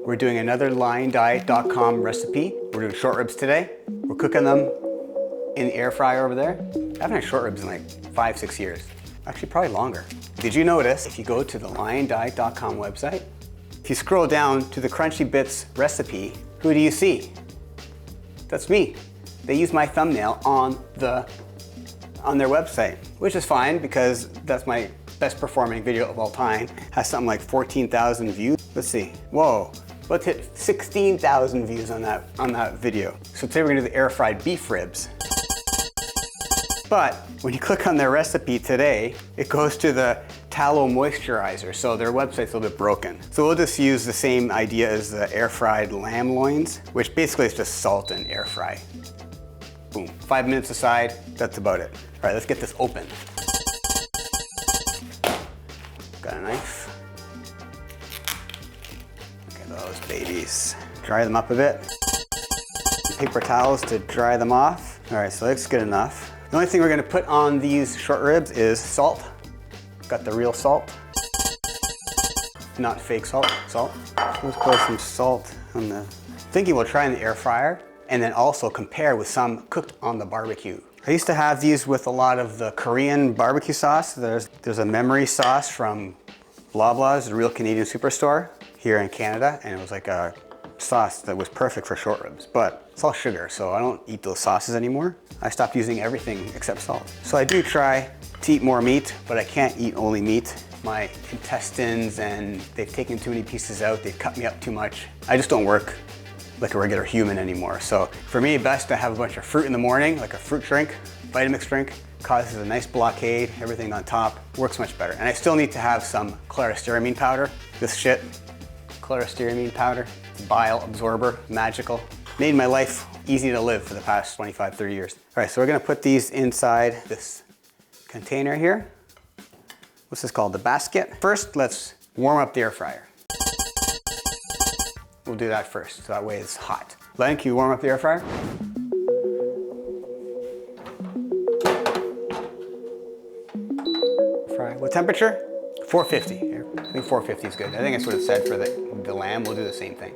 We're doing another liondiet.com recipe. We're doing short ribs today. We're cooking them in the air fryer over there. I haven't had short ribs in like 5-6 years. Actually, probably longer. Did you notice if you go to the liondiet.com website, if you scroll down to the Crunchy Bits recipe, who do you see? That's me. They use my thumbnail on their website, which is fine because that's my best performing video of all time. Has something like 14,000 views. Let's see. Whoa. Let's hit 16,000 views on that video. So today we're gonna do the air fried beef ribs. But when you click on their recipe today, it goes to the tallow moisturizer. So their website's a little bit broken. So we'll just use the same idea as the air fried lamb loins, which basically is just salt and air fry. Boom, 5 minutes aside, that's about it. All right, let's get this open. Got a knife. Look at those babies. Dry them up a bit. Paper towels to dry them off. All right, so that's good enough. The only thing we're gonna put on these short ribs is salt. Got the real salt. Not fake salt, salt. Let's put some salt on the... Thinking we'll try in the air fryer and then also compare with some cooked on the barbecue. I used to have these with a lot of the Korean barbecue sauce. There's a memory sauce from Loblaws, the real Canadian superstore here in Canada, and it was like a sauce that was perfect for short ribs, but it's all sugar, so I don't eat those sauces anymore. I stopped using everything except salt. So I do try to eat more meat, but I can't eat only meat. My intestines, and they've taken too many pieces out, they've cut me up too much. I just don't work like a regular human anymore. So for me, best to have a bunch of fruit in the morning, like a fruit drink, Vitamix drink, causes a nice blockade, everything on top, works much better. And I still need to have some cholestyramine powder. This shit, cholestyramine powder, bile absorber, magical. Made my life easy to live for the past 25, 30 years. All right, so we're gonna put these inside this container here. What's this called, the basket? First, let's warm up the air fryer. We'll do that first, so that way it's hot. Len, can you warm up the air fryer? Fry, what temperature? 450. Here. I think 450 is good. I think that's what it said for the lamb. We'll do the same thing.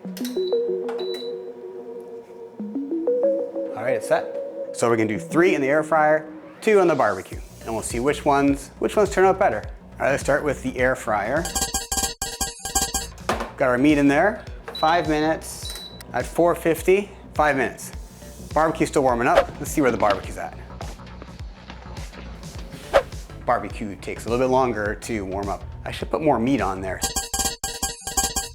All right, it's set. So we're gonna do 3 in the air fryer, 2 on the barbecue, and we'll see which ones turn out better. All right, let's start with the air fryer. Got our meat in there. 5 minutes at 450, 5 minutes. Barbecue's still warming up. Let's see where the barbecue's at. Barbecue takes a little bit longer to warm up. I should put more meat on there.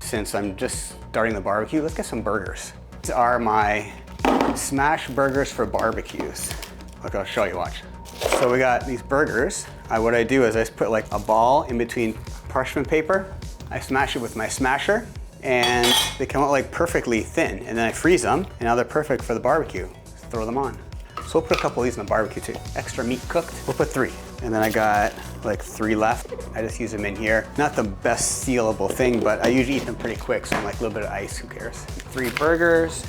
Since I'm just starting the barbecue, let's get some burgers. These are my smash burgers for barbecues. Look, I'll show you, watch. So we got these burgers. What I do is I just put like a ball in between parchment paper. I smash it with my smasher, and they come out like perfectly thin, and then I freeze them, and now they're perfect for the barbecue. Just throw them on. So we'll put a couple of these in the barbecue too. Extra meat cooked, we'll put 3. And then I got like 3 left. I just use them in here. Not the best sealable thing, but I usually eat them pretty quick, so I'm like a little bit of ice, who cares? 3 burgers,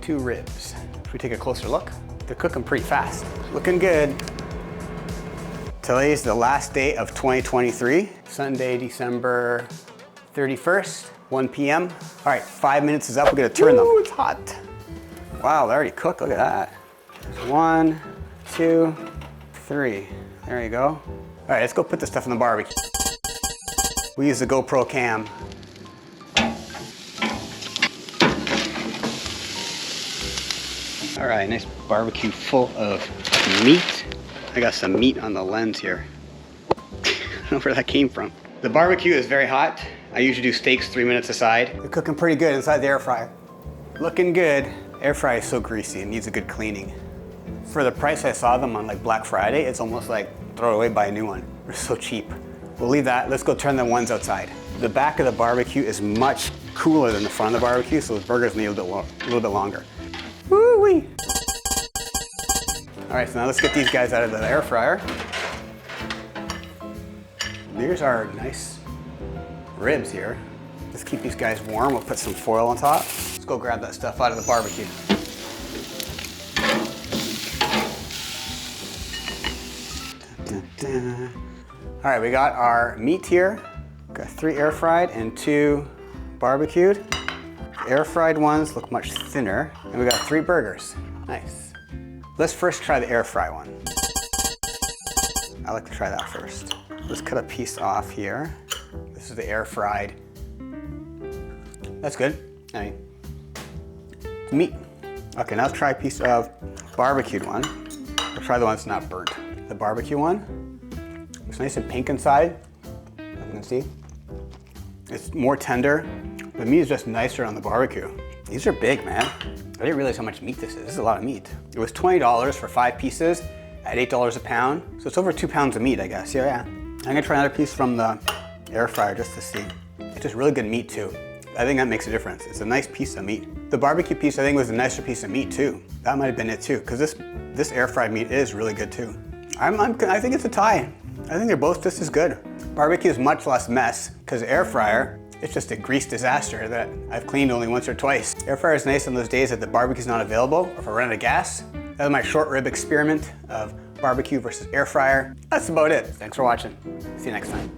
2 ribs. If we take a closer look, they're cooking pretty fast. Looking good. Today's the last day of 2023, Sunday, December 31st. 1 p.m. All right, 5 minutes is up. We're gonna turn them. Ooh, it's hot. Wow, they already cooked. Look at that. 1, 2, 3. There you go. All right, let's go put this stuff in the barbecue. We use the GoPro cam. All right, nice barbecue full of meat. I got some meat on the lens here. I don't know where that came from. The barbecue is very hot. I usually do steaks 3 minutes aside. They're cooking pretty good inside the air fryer. Looking good. Air fryer is so greasy, it needs a good cleaning. For the price I saw them on like Black Friday, it's almost like throw it away, buy a new one. They're so cheap. We'll leave that. Let's go turn the ones outside. The back of the barbecue is much cooler than the front of the barbecue, so those burgers need a little bit longer. Woo-wee! All right, so now let's get these guys out of the air fryer. Here's our nice ribs here. Let's keep these guys warm. We'll put some foil on top. Let's go grab that stuff out of the barbecue. All right, we got our meat here. Got 3 air fried and 2 barbecued. Air fried ones look much thinner. And we got 3 burgers. Nice. Let's first try the air fry one. I like to try that first. Let's cut a piece off here. This is the air fried. That's good. I mean, it's meat. Okay, now let's try a piece of barbecued one. We'll try the one that's not burnt. The barbecue one. It's nice and pink inside, as you can see. It's more tender. The meat is just nicer on the barbecue. These are big, man. I didn't realize how much meat this is. This is a lot of meat. It was $20 for 5 pieces at $8 a pound. So it's over 2 pounds of meat, I guess. Yeah. I'm gonna try another piece from the air fryer just to see. It's just really good meat too. I think that makes a difference. It's a nice piece of meat. The barbecue piece, I think, was a nicer piece of meat too. That might have been it too, because this air fried meat is really good too. I think it's a tie. I think they're both just as good. Barbecue is much less mess, because air fryer, it's just a grease disaster that I've cleaned only once or twice. Air fryer is nice on those days that the barbecue's not available, or if I run out of gas. That was my short rib experiment of barbecue versus air fryer. That's about it. Thanks for watching. See you next time.